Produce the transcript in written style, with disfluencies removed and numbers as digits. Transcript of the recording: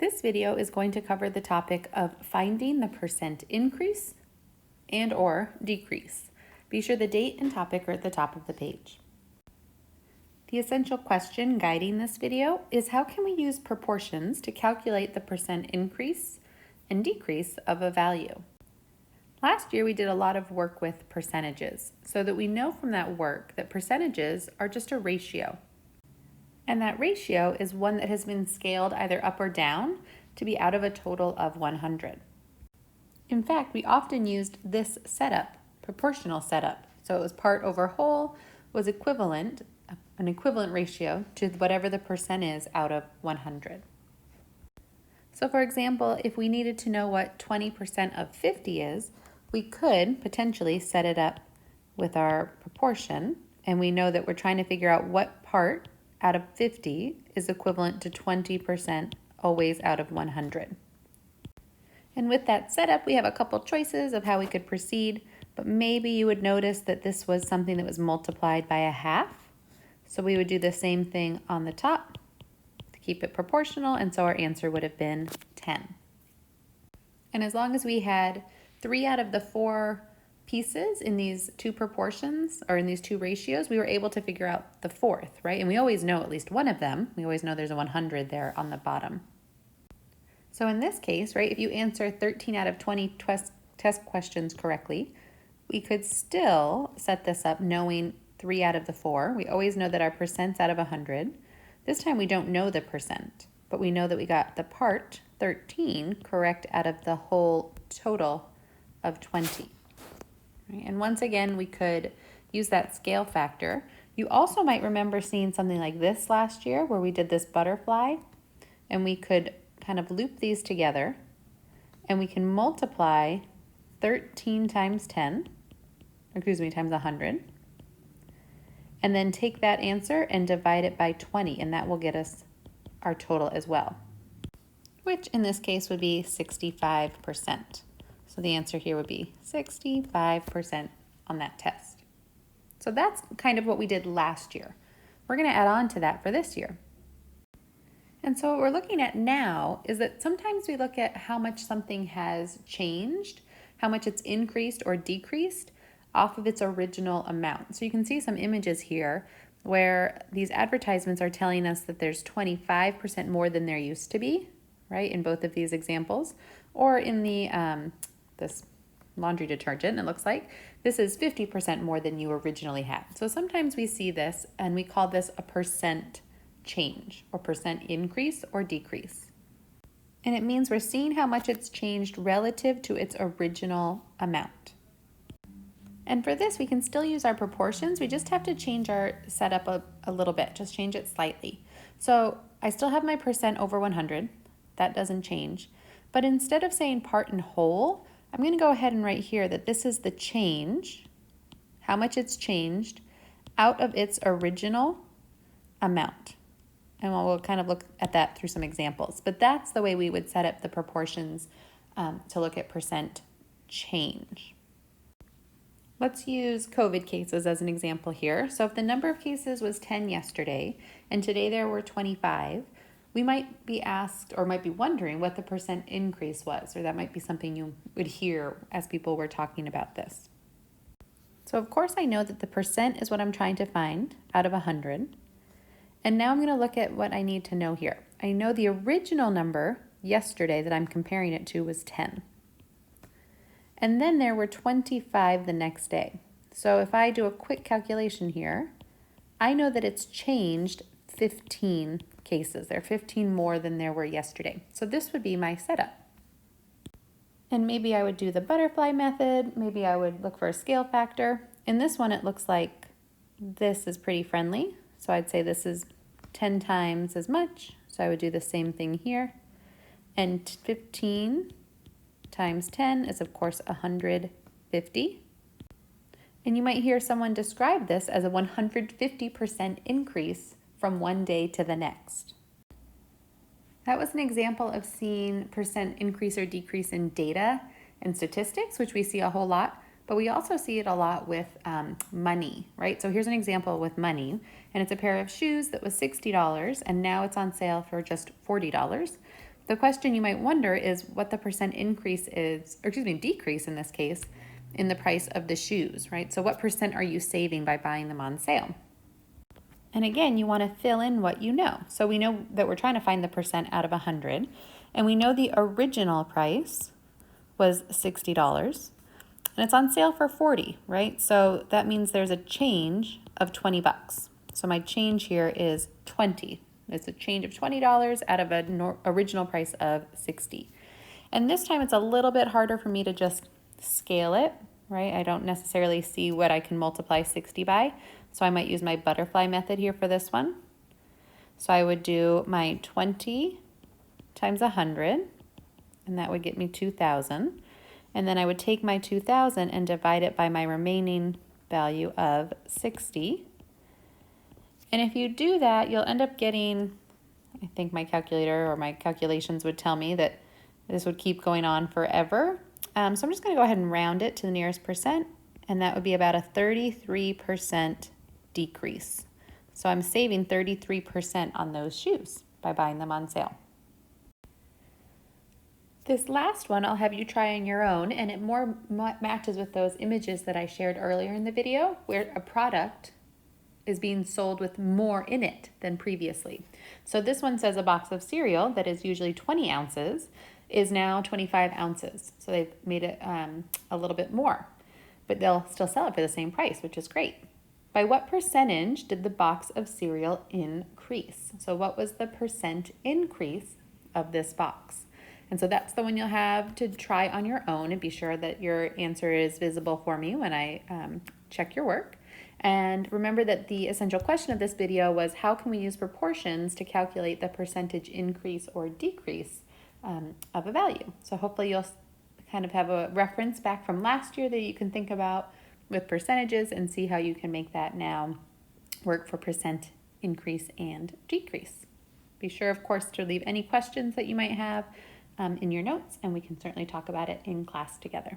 This video is going to cover the topic of finding the percent increase and or decrease. Be sure the date and topic are at the top of the page. The essential question guiding this video is how can we use proportions to calculate the percent increase and decrease of a value? Last year we did a lot of work with percentages so that we know from that work that percentages are just a ratio. And that ratio is one that has been scaled either up or down to be out of a total of 100. In fact, we often used this setup, proportional setup. So it was part over whole was equivalent, an equivalent ratio to whatever the percent is out of 100. So for example, if we needed to know what 20% of 50 is, we could potentially set it up with our proportion, and we know that we're trying to figure out what part out of 50 is equivalent to 20% always out of 100. And with that setup, we have a couple choices of how we could proceed, but maybe you would notice that this was something that was multiplied by a half. So we would do the same thing on the top to keep it proportional, and so our answer would have been 10. And as long as we had 3 out of the 4 pieces in these two proportions or in these two ratios, we were able to figure out the fourth, right? And we always know at least one of them. We always know there's a 100 there on the bottom. So in this case, right, if you answer 13 out of 20 test questions correctly, we could still set this up knowing 3 out of the 4. We always know that our percent's out of 100. This time we don't know the percent, but we know that we got the part 13 correct out of the whole total of 20. And once again, we could use that scale factor. You also might remember seeing something like this last year where we did this butterfly, and we could kind of loop these together, and we can multiply 13 times 10, times 100, and then take that answer and divide it by 20, and that will get us our total as well, which in this case would be 65%. So the answer here would be 65% on that test. So that's kind of what we did last year. We're going to add on to that for this year. And so what we're looking at now is that sometimes we look at how much something has changed, how much it's increased or decreased off of its original amount. So you can see some images here where these advertisements are telling us that there's 25% more than there used to be, right, in both of these examples, or in the this laundry detergent, it looks like this is 50% more than you originally had. So sometimes we see this and we call this a percent change or percent increase or decrease. And it means we're seeing how much it's changed relative to its original amount. And for this, we can still use our proportions. We just have to change our setup a little bit, just change it slightly. So I still have my percent over 100. That doesn't change. But instead of saying part and whole, I'm going to go ahead and write here that this is the change, how much it's changed out of its original amount. And we'll kind of look at that through some examples. But that's the way we would set up the proportions to look at percent change. Let's use COVID cases as an example here. So if the number of cases was 10 yesterday and today there were 25, we might be asked or might be wondering what the percent increase was, or that might be something you would hear as people were talking about this. So of course I know that the percent is what I'm trying to find out of 100. And now I'm going to look at what I need to know here. I know the original number yesterday that I'm comparing it to was 10. And then there were 25 the next day. So if I do a quick calculation here, I know that it's changed 15 cases. There are 15 more than there were yesterday. So this would be my setup. And maybe I would do the butterfly method. Maybe I would look for a scale factor. In this one, it looks like this is pretty friendly. So I'd say this is 10 times as much. So I would do the same thing here. And 15 times 10 is, of course, 150. And you might hear someone describe this as a 150% increase from one day to the next. That was an example of seeing percent increase or decrease in data and statistics, which we see a whole lot, but we also see it a lot with money, right? So here's an example with money, and it's a pair of shoes that was $60 and now it's on sale for just $40. The question you might wonder is what the percent increase is, or excuse me, decrease in this case, in the price of the shoes, right? So what percent are you saving by buying them on sale? And again, you want to fill in what you know. So we know that we're trying to find the percent out of 100, and we know the original price was $60, and it's on sale for 40, right? So that means there's a change of 20 bucks. So my change here is 20. It's a change of $20 out of an original price of 60. And this time it's a little bit harder for me to just scale it, right? I don't necessarily see what I can multiply 60 by. So I might use my butterfly method here for this one. So I would do my 20 times 100, and that would get me 2,000. And then I would take my 2,000 and divide it by my remaining value of 60. And if you do that, you'll end up getting, I think my calculator or my calculations would tell me that this would keep going on forever. So I'm just going to go ahead and round it to the nearest percent, and that would be about a 33% decrease. So I'm saving 33% on those shoes by buying them on sale. This last one I'll have you try on your own, and it more matches with those images that I shared earlier in the video where a product is being sold with more in it than previously. So this one says a box of cereal that is usually 20 ounces is now 25 ounces. So they've made it a little bit more, but they'll still sell it for the same price, which is great. By what percentage did the box of cereal increase? So what was the percent increase of this box? And so that's the one you'll have to try on your own, and be sure that your answer is visible for me when I check your work. And remember that the essential question of this video was, how can we use proportions to calculate the percentage increase or decrease of a value? So hopefully you'll kind of have a reference back from last year that you can think about with percentages and see how you can make that now work for percent increase and decrease. Be sure, of course, to leave any questions that you might have in your notes, and we can certainly talk about it in class together.